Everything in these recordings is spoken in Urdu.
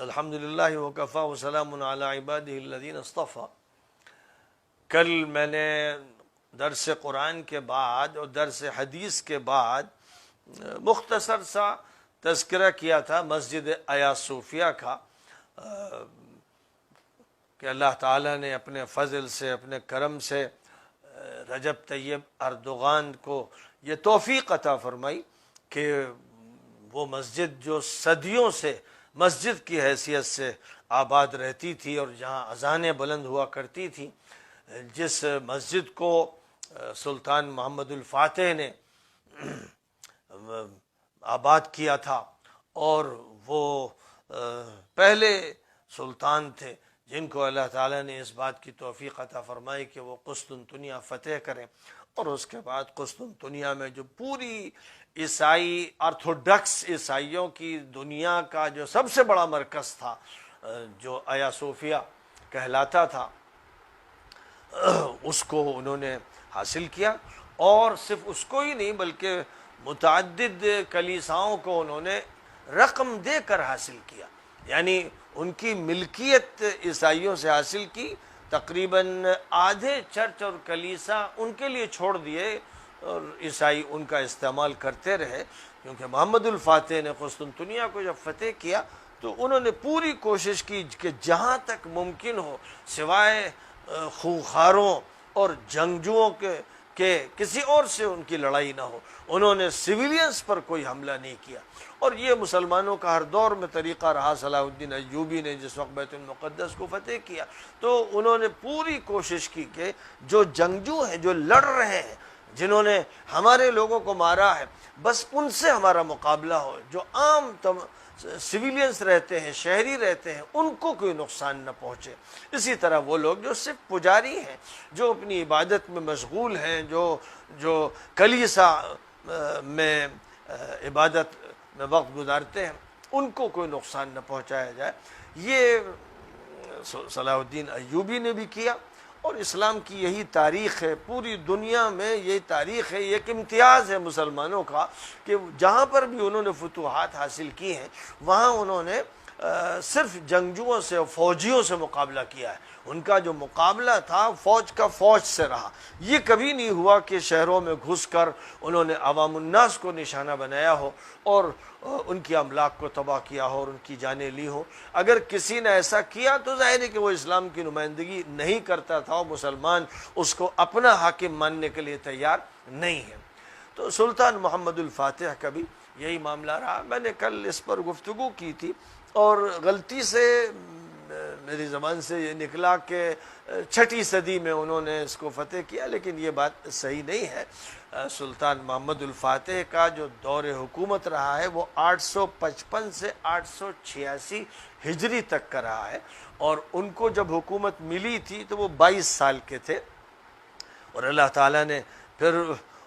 الحمدللہ وکفی وسلام علی عبادہ الذین اصطفی۔ کل میں نے درس قرآن کے بعد اور درس حدیث کے بعد مختصر سا تذکرہ کیا تھا مسجد آیا صوفیہ کا، کہ اللہ تعالیٰ نے اپنے فضل سے، اپنے کرم سے رجب طیب اردوغان کو یہ توفیق عطا فرمائی کہ وہ مسجد جو صدیوں سے مسجد کی حیثیت سے آباد رہتی تھی اور جہاں اذانیں بلند ہوا کرتی تھیں، جس مسجد کو سلطان محمد الفاتح نے آباد کیا تھا، اور وہ پہلے سلطان تھے جن کو اللہ تعالیٰ نے اس بات کی توفیق عطا فرمائی کہ وہ قسطنطنیہ فتح کریں، اور اس کے بعد قسطنطنیہ میں جو پوری عیسائی آرتھوڈکس عیسائیوں کی دنیا کا جو سب سے بڑا مرکز تھا، جو آیا صوفیہ کہلاتا تھا، اس کو انہوں نے حاصل کیا، اور صرف اس کو ہی نہیں بلکہ متعدد کلیساؤں کو انہوں نے رقم دے کر حاصل کیا، یعنی ان کی ملکیت عیسائیوں سے حاصل کی۔ تقریباً آدھے چرچ اور کلیسا ان کے لیے چھوڑ دیے اور عیسائی ان کا استعمال کرتے رہے، کیونکہ محمد الفاتح نے قسطنطنیہ کو جب فتح کیا تو انہوں نے پوری کوشش کی کہ جہاں تک ممکن ہو سوائے خوخاروں اور جنگجوؤں کے کسی اور سے ان کی لڑائی نہ ہو، انہوں نے سویلینز پر کوئی حملہ نہیں کیا، اور یہ مسلمانوں کا ہر دور میں طریقہ رہا۔ صلاح الدین ایوبی نے جس وقت بیت المقدس کو فتح کیا تو انہوں نے پوری کوشش کی کہ جو جنگجو ہیں، جو لڑ رہے ہیں، جنہوں نے ہمارے لوگوں کو مارا ہے، بس ان سے ہمارا مقابلہ ہو، جو عام سویلینز رہتے ہیں، شہری رہتے ہیں، ان کو کوئی نقصان نہ پہنچے۔ اسی طرح وہ لوگ جو صرف پجاری ہیں، جو اپنی عبادت میں مشغول ہیں، جو کلیسا میں عبادت میں وقت گزارتے ہیں، ان کو کوئی نقصان نہ پہنچایا جائے۔ یہ صلاح الدین ایوبی نے بھی کیا، اور اسلام کی یہی تاریخ ہے، پوری دنیا میں یہی تاریخ ہے، یہ ایک امتیاز ہے مسلمانوں کا کہ جہاں پر بھی انہوں نے فتوحات حاصل کی ہیں وہاں انہوں نے صرف جنگجوؤں سے اور فوجیوں سے مقابلہ کیا ہے۔ ان کا جو مقابلہ تھا فوج کا فوج سے رہا، یہ کبھی نہیں ہوا کہ شہروں میں گھس کر انہوں نے عوام الناس کو نشانہ بنایا ہو اور ان کی املاک کو تباہ کیا ہو اور ان کی جانیں لی ہو۔ اگر کسی نے ایسا کیا تو ظاہر ہے کہ وہ اسلام کی نمائندگی نہیں کرتا تھا، اور مسلمان اس کو اپنا حاکم ماننے کے لیے تیار نہیں ہے۔ تو سلطان محمد الفاتح کا بھی یہی معاملہ رہا۔ میں نے کل اس پر گفتگو کی تھی، اور غلطی سے میری زبان سے یہ نکلا کہ 6 صدی میں انہوں نے اس کو فتح کیا، لیکن یہ بات صحیح نہیں ہے۔ سلطان محمد الفاتح کا جو دور حکومت رہا ہے وہ 855 سے 886 ہجری تک کا رہا ہے، اور ان کو جب حکومت ملی تھی تو وہ 22 سال کے تھے، اور اللہ تعالیٰ نے پھر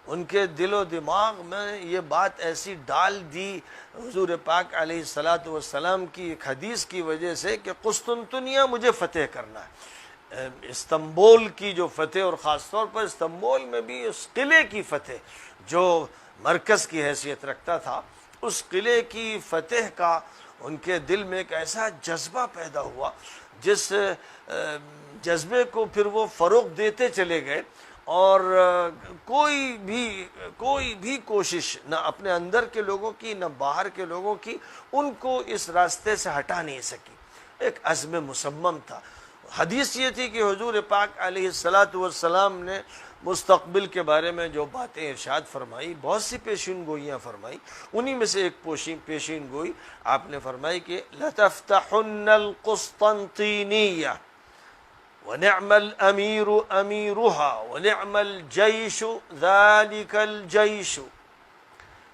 ان کے دل و دماغ میں یہ بات ایسی ڈال دی حضور پاک علیہ الصلاۃ والسلام کی ایک حدیث کی وجہ سے کہ قسطنطنیہ مجھے فتح کرنا ہے۔ استنبول کی جو فتح، اور خاص طور پر استنبول میں بھی اس قلعے کی فتح جو مرکز کی حیثیت رکھتا تھا، اس قلعے کی فتح کا ان کے دل میں ایک ایسا جذبہ پیدا ہوا، جس جذبے کو پھر وہ فروغ دیتے چلے گئے، اور کوئی بھی کوشش نہ اپنے اندر کے لوگوں کی نہ باہر کے لوگوں کی ان کو اس راستے سے ہٹا نہیں سکی۔ ایک عزم مصمم تھا۔ حدیث یہ تھی کہ حضور پاک علیہ الصلاۃ والسلام نے مستقبل کے بارے میں جو باتیں ارشاد فرمائی، بہت سی پیشین گوئیاں فرمائی، انہی میں سے ایک پیشین گوئی آپ نے فرمائی کہ لَتَفْتَحُنَّ الْقُسْطَنطِينِيَّةَ وَنِعْمَ الْأَمِيرُ أَمِيرُهَا وَنِعْمَ الْجَيْشُ ذَلِكَ الْجَيْشُ۔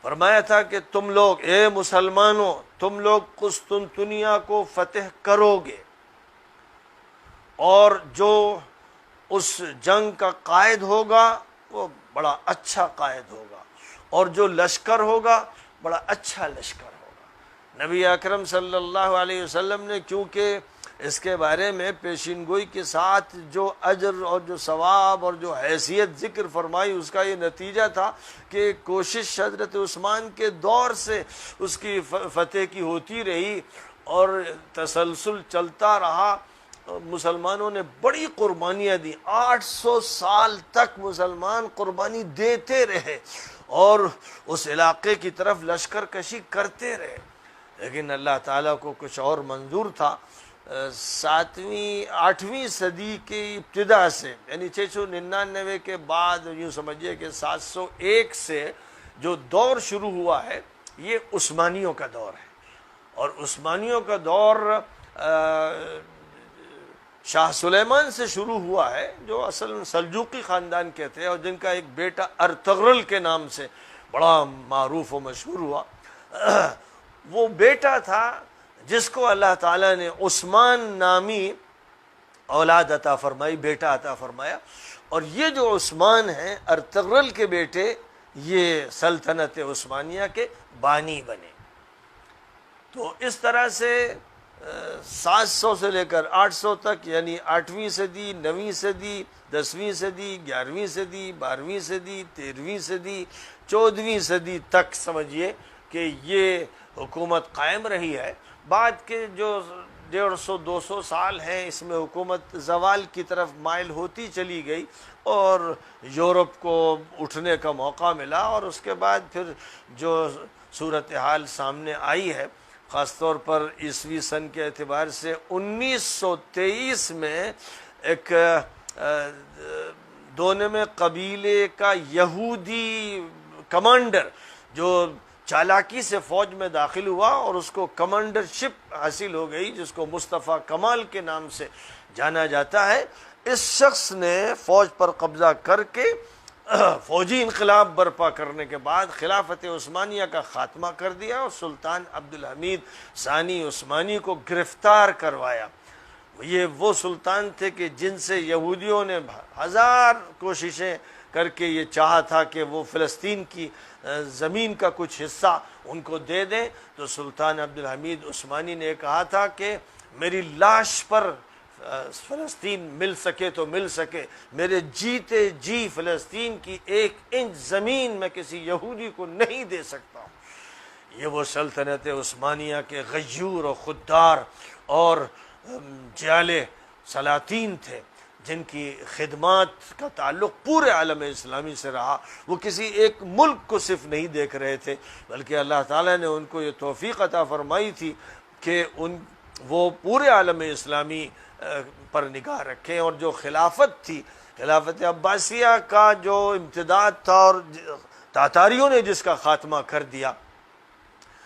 فرمایا تھا کہ تم لوگ، اے مسلمانوں، تم لوگ قسطنطنیہ کو فتح کرو گے، اور جو اس جنگ کا قائد ہوگا وہ بڑا اچھا قائد ہوگا، اور جو لشکر ہوگا بڑا اچھا لشکر ہوگا۔ نبی اکرم صلی اللہ علیہ وسلم نے کیونکہ اس کے بارے میں پیشین گوئی کے ساتھ جو اجر اور جو ثواب اور جو حیثیت ذکر فرمائی، اس کا یہ نتیجہ تھا کہ کوشش حضرت عثمان کے دور سے اس کی فتح کی ہوتی رہی، اور تسلسل چلتا رہا. مسلمانوں نے بڑی قربانیاں دی، 800 سال تک مسلمان قربانی دیتے رہے اور اس علاقے کی طرف لشکر کشی کرتے رہے. لیکن اللہ تعالیٰ کو کچھ اور منظور تھا. 8ویں صدی کی ابتدا سے، یعنی 699 کے بعد، یوں سمجھیے کہ 701 سے جو دور شروع ہوا ہے یہ عثمانیوں کا دور ہے. اور عثمانیوں کا دور شاہ سلیمان سے شروع ہوا ہے، جو اصل سلجوقی خاندان کے تھے اور جن کا ایک بیٹا ارطغرل کے نام سے بڑا معروف و مشہور ہوا. وہ بیٹا تھا جس کو اللہ تعالیٰ نے عثمان نامی اولاد عطا فرمائی، بیٹا عطا فرمایا. اور یہ جو عثمان ہیں، ارطغرل کے بیٹے، یہ سلطنت عثمانیہ کے بانی بنے. تو اس طرح سے 700 سے لے کر 800 تک، یعنی 8ویں صدی، 9ویں صدی، 10ویں صدی، 11ویں صدی، 12ویں صدی، 13ویں صدی، 14ویں صدی تک سمجھیے کہ یہ حکومت قائم رہی ہے. بعد کے جو 150-200 سال ہیں اس میں حکومت زوال کی طرف مائل ہوتی چلی گئی اور یورپ کو اٹھنے کا موقع ملا. اور اس کے بعد پھر جو صورتحال سامنے آئی ہے، خاص طور پر عیسوی سن کے اعتبار سے 1923 میں ایک دونم قبیلے کا یہودی کمانڈر جو چالاکی سے فوج میں داخل ہوا اور اس کو کمانڈر شپ حاصل ہو گئی، جس کو مصطفیٰ کمال کے نام سے جانا جاتا ہے. اس شخص نے فوج پر قبضہ کر کے فوجی انقلاب برپا کرنے کے بعد خلافت عثمانیہ کا خاتمہ کر دیا اور سلطان عبدالحمید ثانی عثمانی کو گرفتار کروایا. یہ وہ سلطان تھے کہ جن سے یہودیوں نے 1000 کوششیں کر کے یہ چاہا تھا کہ وہ فلسطین کی زمین کا کچھ حصہ ان کو دے دیں. تو سلطان عبدالحمید عثمانی نے کہا تھا کہ میری لاش پر فلسطین مل سکے تو مل سکے، میرے جیتے جی فلسطین کی 1 انچ زمین میں کسی یہودی کو نہیں دے سکتا ہوں. یہ وہ سلطنت عثمانیہ کے غیور و خوددار اور جعل سلاطین تھے جن کی خدمات کا تعلق پورے عالم اسلامی سے رہا. وہ کسی ایک ملک کو صرف نہیں دیکھ رہے تھے، بلکہ اللہ تعالیٰ نے ان کو یہ توفیق عطا فرمائی تھی کہ وہ پورے عالم اسلامی پر نگاہ رکھیں. اور جو خلافت تھی، خلافت عباسیہ کا جو امتداد تھا اور تاتاریوں نے جس کا خاتمہ کر دیا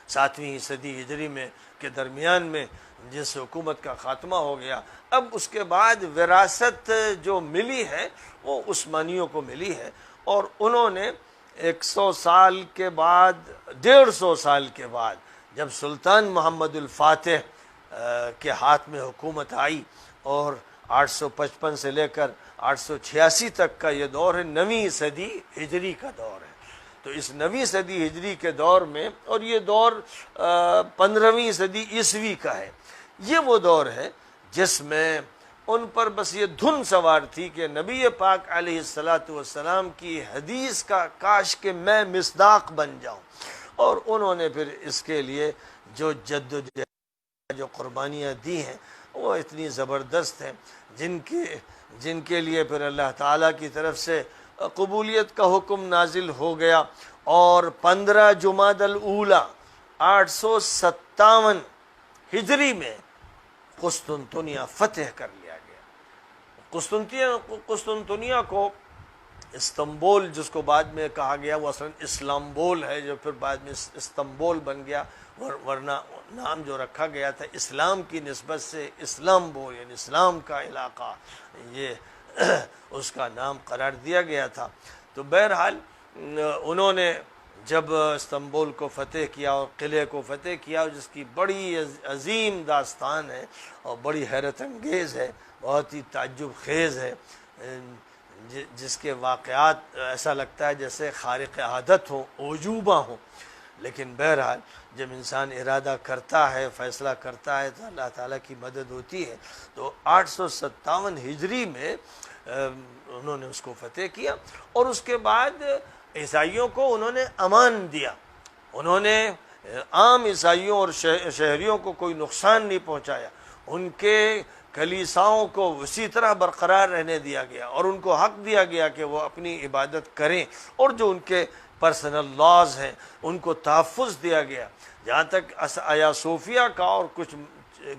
7ویں صدی ہجری میں کے درمیان میں، جس حکومت کا خاتمہ ہو گیا، اب اس کے بعد وراثت جو ملی ہے وہ عثمانیوں کو ملی ہے. اور انہوں نے 100 سال کے بعد، 150 سال کے بعد، جب سلطان محمد الفاتح کے ہاتھ میں حکومت آئی اور 855 سے لے کر 886 تک کا یہ دور ہے، 9ویں صدی ہجری کا دور ہے. تو اس 9ویں صدی ہجری کے دور میں، اور یہ دور 15ویں صدی عیسوی کا ہے، یہ وہ دور ہے جس میں ان پر بس یہ دھن سوار تھی کہ نبی پاک علیہ السلام کی حدیث کا کاش کہ میں مصداق بن جاؤں. اور انہوں نے پھر اس کے لیے جو جدوجہد، جو قربانیاں دی ہیں وہ اتنی زبردست ہیں، جن کے لیے پھر اللہ تعالیٰ کی طرف سے قبولیت کا حکم نازل ہو گیا. اور 15 جمادی الاولیٰ 857 ہجری میں قسطنطنیہ فتح کر لیا گیا. قسطنطنیہ کو استنبول، جس کو بعد میں کہا گیا، وہ اصلاً اسلامبول ہے، جو پھر بعد میں استنبول بن گیا، ورنہ نام جو رکھا گیا تھا اسلام کی نسبت سے اسلامبول، یعنی اسلام کا علاقہ، یہ اس کا نام قرار دیا گیا تھا. تو بہرحال انہوں نے جب استنبول کو فتح کیا اور قلعے کو فتح کیا، جس کی بڑی عظیم داستان ہے اور بڑی حیرت انگیز ہے، بہت ہی تعجب خیز ہے، جس کے واقعات ایسا لگتا ہے جیسے خارق عادت ہوں، اعجوبہ ہوں. لیکن بہرحال جب انسان ارادہ کرتا ہے، فیصلہ کرتا ہے، تو اللہ تعالیٰ کی مدد ہوتی ہے. تو 857 ہجری میں انہوں نے اس کو فتح کیا. اور اس کے بعد عیسائیوں کو انہوں نے امان دیا. انہوں نے عام عیسائیوں اور شہریوں کو کوئی نقصان نہیں پہنچایا، ان کے کلیساؤں کو اسی طرح برقرار رہنے دیا گیا اور ان کو حق دیا گیا کہ وہ اپنی عبادت کریں، اور جو ان کے پرسنل لاز ہیں ان کو تحفظ دیا گیا۔ جہاں تک آیا صوفیہ کا اور کچھ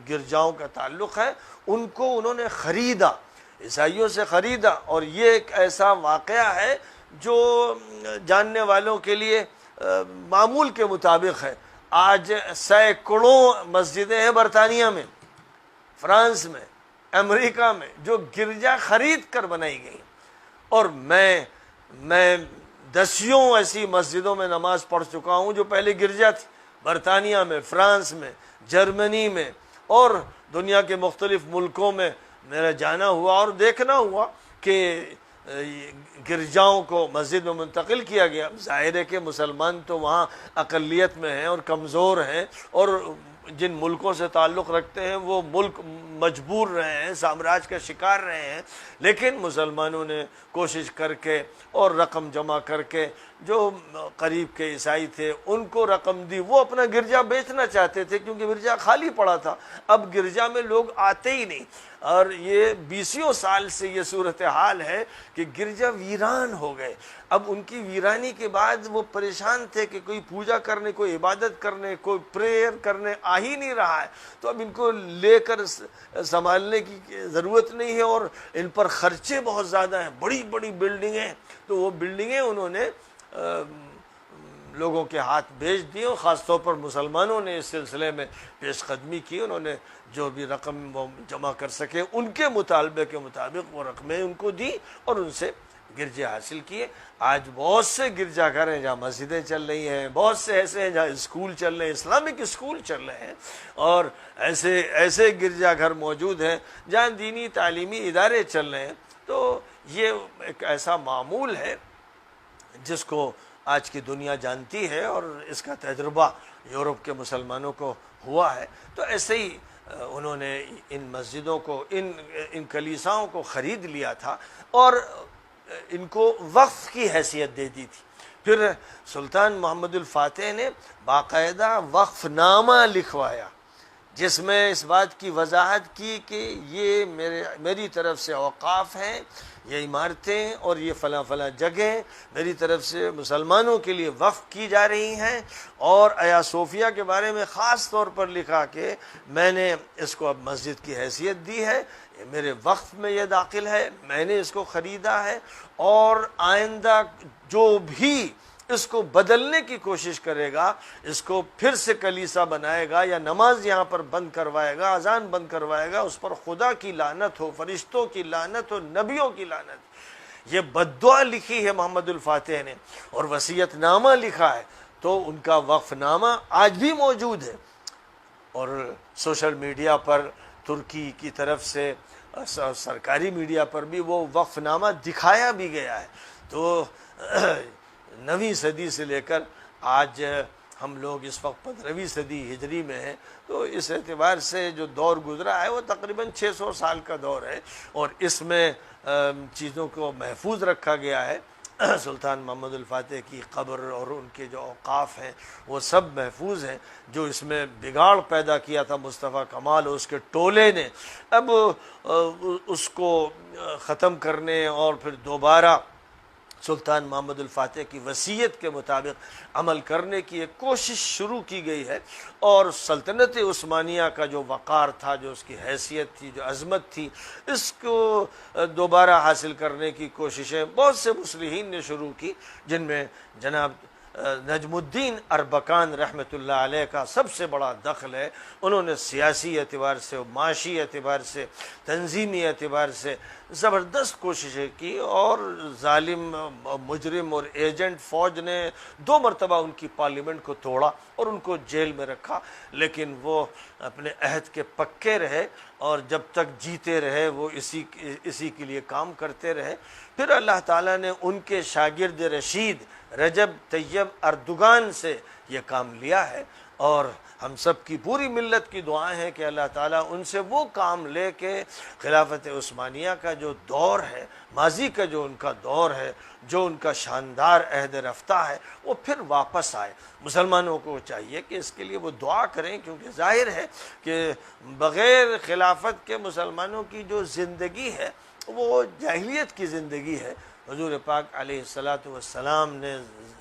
گرجاؤں کا تعلق ہے، ان کو انہوں نے خریدا، عیسائیوں سے خریدا، اور یہ ایک ایسا واقعہ ہے جو جاننے والوں کے لیے معمول کے مطابق ہے۔ آج سینکڑوں مسجدیں ہیں برطانیہ میں، فرانس میں، امریکہ میں، جو گرجا خرید کر بنائی گئی، اور میں دسیوں ایسی مسجدوں میں نماز پڑھ چکا ہوں جو پہلے گرجا تھی، برطانیہ میں، فرانس میں، جرمنی میں، اور دنیا کے مختلف ملکوں میں میرا جانا ہوا اور دیکھنا ہوا کہ گرجاؤں کو مسجد میں منتقل کیا گیا۔ ظاہر ہے کہ مسلمان تو وہاں اقلیت میں ہیں اور کمزور ہیں، اور جن ملکوں سے تعلق رکھتے ہیں وہ ملک مجبور رہے ہیں، سامراج کا شکار رہے ہیں، لیکن مسلمانوں نے کوشش کر کے اور رقم جمع کر کے جو قریب کے عیسائی تھے ان کو رقم دی۔ وہ اپنا گرجا بیچنا چاہتے تھے کیونکہ گرجا خالی پڑا تھا، اب گرجا میں لوگ آتے ہی نہیں، اور یہ 20 سال سے یہ صورتحال ہے کہ گرجا ویران ہو گئے۔ اب ان کی ویرانی کے بعد وہ پریشان تھے کہ کوئی پوجا کرنے، کوئی عبادت کرنے، کوئی پریئر کرنے آ ہی نہیں رہا ہے، تو اب ان کو لے کر سنبھالنے کی ضرورت نہیں ہے، اور ان پر خرچے بہت زیادہ ہیں، بڑی بڑی بلڈنگیں، تو وہ بلڈنگیں انہوں نے لوگوں کے ہاتھ بھیج دی، اور خاص طور پر مسلمانوں نے اس سلسلے میں پیش قدمی کی۔ انہوں نے جو بھی رقم وہ جمع کر سکے ان کے مطالبے کے مطابق وہ رقمیں ان کو دی اور ان سے گرجے حاصل کیے۔ آج بہت سے گرجا گھر ہیں جہاں مسجدیں چل رہی ہیں، بہت سے ایسے ہیں جہاں اسکول چل رہے ہیں، اسلامک اسکول چل رہے ہیں، اور ایسے گرجا گھر موجود ہیں جہاں دینی تعلیمی ادارے چل رہے ہیں۔ تو یہ ایک ایسا معمول ہے جس کو آج کی دنیا جانتی ہے، اور اس کا تجربہ یورپ کے مسلمانوں کو ہوا ہے۔ تو ایسے ہی انہوں نے ان مسجدوں کو، ان کلیساؤں کو خرید لیا تھا اور ان کو وقف کی حیثیت دے دی تھی۔ پھر سلطان محمد الفاتح نے باقاعدہ وقف نامہ لکھوایا جس میں اس بات کی وضاحت کی کہ یہ میری طرف سے اوقاف ہیں، یہ عمارتیں اور یہ فلاں فلاں جگہیں میری طرف سے مسلمانوں کے لیے وقف کی جا رہی ہیں، اور آیا صوفیہ کے بارے میں خاص طور پر لکھا کہ میں نے اس کو اب مسجد کی حیثیت دی ہے، میرے وقف میں یہ داخل ہے، میں نے اس کو خریدا ہے، اور آئندہ جو بھی اس کو بدلنے کی کوشش کرے گا، اس کو پھر سے کلیسا بنائے گا یا نماز یہاں پر بند کروائے گا، اذان بند کروائے گا، اس پر خدا کی لعنت ہو، فرشتوں کی لعنت ہو، نبیوں کی لعنت۔ یہ بد دعا لکھی ہے محمد الفاتح نے، اور وصیت نامہ لکھا ہے، تو ان کا وقف نامہ آج بھی موجود ہے، اور سوشل میڈیا پر ترکی کی طرف سے سرکاری میڈیا پر بھی وہ وقف نامہ دکھایا بھی گیا ہے۔ تو 9ویں صدی سے لے کر آج ہم لوگ اس وقت 15ویں صدی ہجری میں ہیں، تو اس اعتبار سے جو دور گزرا ہے وہ تقریباً 600 سال کا دور ہے، اور اس میں چیزوں کو محفوظ رکھا گیا ہے۔ سلطان محمد الفاتح کی قبر اور ان کے جو اوقاف ہیں وہ سب محفوظ ہیں۔ جو اس میں بگاڑ پیدا کیا تھا مصطفیٰ کمال اور اس کے ٹولے نے، اب اس کو ختم کرنے اور پھر دوبارہ سلطان محمد الفاتح کی وصیت کے مطابق عمل کرنے کی ایک کوشش شروع کی گئی ہے، اور سلطنت عثمانیہ کا جو وقار تھا، جو اس کی حیثیت تھی، جو عظمت تھی، اس کو دوبارہ حاصل کرنے کی کوششیں بہت سے مصلحین نے شروع کی، جن میں جناب نجم الدین اربکان رحمۃ اللہ علیہ کا سب سے بڑا دخل ہے۔ انہوں نے سیاسی اعتبار سے، معاشی اعتبار سے، تنظیمی اعتبار سے زبردست کوششیں کی، اور ظالم مجرم اور ایجنٹ فوج نے 2 مرتبہ ان کی پارلیمنٹ کو توڑا اور ان کو جیل میں رکھا، لیکن وہ اپنے عہد کے پکے رہے، اور جب تک جیتے رہے وہ اسی کے لیے کام کرتے رہے۔ پھر اللہ تعالیٰ نے ان کے شاگرد رشید رجب طیب اردگان سے یہ کام لیا ہے، اور ہم سب کی پوری ملت کی دعائیں ہیں کہ اللہ تعالیٰ ان سے وہ کام لے کے خلافت عثمانیہ کا جو دور ہے، ماضی کا جو ان کا دور ہے، جو ان کا شاندار عہد رفتہ ہے، وہ پھر واپس آئے۔ مسلمانوں کو چاہیے کہ اس کے لیے وہ دعا کریں، کیونکہ ظاہر ہے کہ بغیر خلافت کے مسلمانوں کی جو زندگی ہے وہ جاہلیت کی زندگی ہے۔ حضور پاک علیہ السلام نے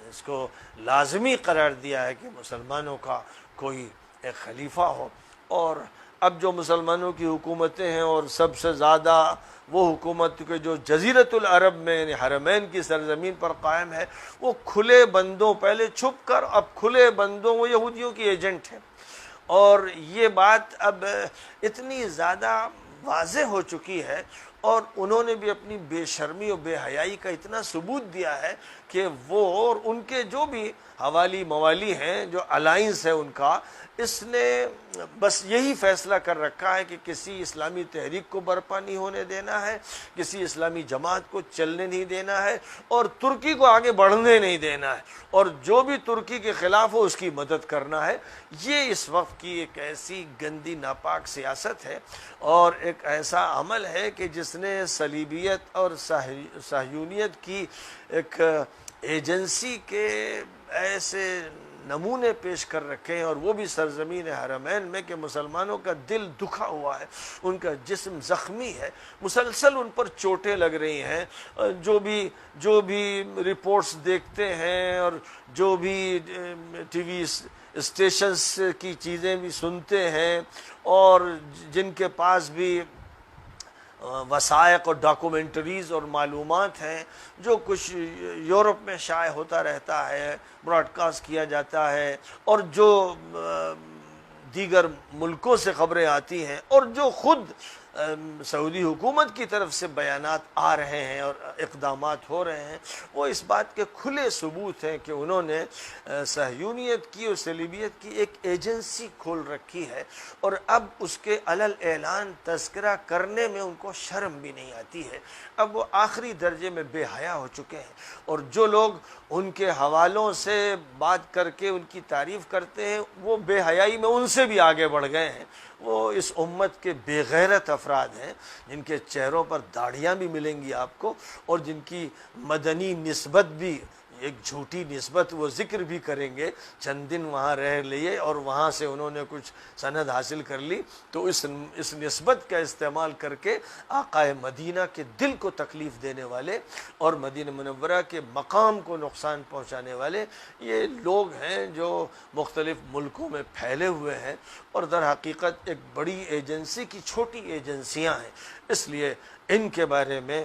اس کو لازمی قرار دیا ہے کہ مسلمانوں کا کوئی ایک خلیفہ ہو، اور اب جو مسلمانوں کی حکومتیں ہیں اور سب سے زیادہ وہ حکومت کے جو جزیرۃ العرب میں یعنی حرمین کی سرزمین پر قائم ہے، وہ کھلے بندوں، پہلے چھپ کر اب کھلے بندوں، وہ یہودیوں کی ایجنٹ ہیں۔ اور یہ بات اب اتنی زیادہ واضح ہو چکی ہے، اور انہوں نے بھی اپنی بے شرمی اور بے حیائی کا اتنا ثبوت دیا ہے کہ وہ اور ان کے جو بھی حوالی موالی ہیں، جو الائنس ہے ان کا، اس نے بس یہی فیصلہ کر رکھا ہے کہ کسی اسلامی تحریک کو برپا نہیں ہونے دینا ہے، کسی اسلامی جماعت کو چلنے نہیں دینا ہے، اور ترکی کو آگے بڑھنے نہیں دینا ہے، اور جو بھی ترکی کے خلاف ہو اس کی مدد کرنا ہے۔ یہ اس وقت کی ایک ایسی گندی ناپاک سیاست ہے اور ایک ایسا عمل ہے کہ جس نے صلیبیت اور صہیونیت کی ایک ایجنسی کے ایسے نمونے پیش کر رکھے ہیں، اور وہ بھی سرزمین حرمین میں، کہ مسلمانوں کا دل دکھا ہوا ہے، ان کا جسم زخمی ہے، مسلسل ان پر چوٹیں لگ رہی ہیں۔ جو بھی رپورٹس دیکھتے ہیں اور جو بھی ٹی وی اسٹیشنز کی چیزیں بھی سنتے ہیں، اور جن کے پاس بھی وثائق اور ڈاکومنٹریز اور معلومات ہیں، جو کچھ یورپ میں شائع ہوتا رہتا ہے، براڈ کاسٹ کیا جاتا ہے، اور جو دیگر ملکوں سے خبریں آتی ہیں، اور جو خود سعودی حکومت کی طرف سے بیانات آ رہے ہیں اور اقدامات ہو رہے ہیں، وہ اس بات کے کھلے ثبوت ہیں کہ انہوں نے صہیونیت کی اور صلیبیت کی ایک ایجنسی کھول رکھی ہے، اور اب اس کے علل اعلان تذکرہ کرنے میں ان کو شرم بھی نہیں آتی ہے۔ اب وہ آخری درجے میں بے حیا ہو چکے ہیں، اور جو لوگ ان کے حوالوں سے بات کر کے ان کی تعریف کرتے ہیں، وہ بے حیائی میں ان سے بھی آگے بڑھ گئے ہیں۔ وہ اس امت کے بے غیرت افراد ہیں، جن کے چہروں پر داڑھیاں بھی ملیں گی آپ کو، اور جن کی مدنی نسبت بھی ایک جھوٹی نسبت وہ ذکر بھی کریں گے، چند دن وہاں رہ لیے اور وہاں سے انہوں نے کچھ سند حاصل کر لی، تو اس نسبت کا استعمال کر کے آقا مدینہ کے دل کو تکلیف دینے والے اور مدینہ منورہ کے مقام کو نقصان پہنچانے والے یہ لوگ ہیں جو مختلف ملکوں میں پھیلے ہوئے ہیں، اور در حقیقت ایک بڑی ایجنسی کی چھوٹی ایجنسیاں ہیں۔ اس لیے ان کے بارے میں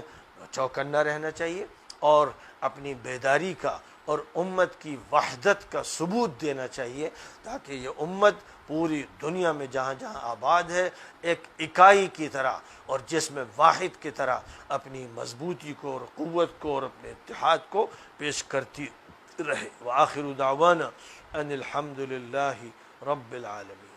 چوکنا رہنا چاہیے اور اپنی بیداری کا اور امت کی وحدت کا ثبوت دینا چاہیے، تاکہ یہ امت پوری دنیا میں جہاں جہاں آباد ہے ایک اکائی کی طرح اور جسم واحد کی طرح اپنی مضبوطی کو اور قوت کو اور اپنے اتحاد کو پیش کرتی رہے۔ وآخر دعوانا ان الحمد للہ رب العالمین۔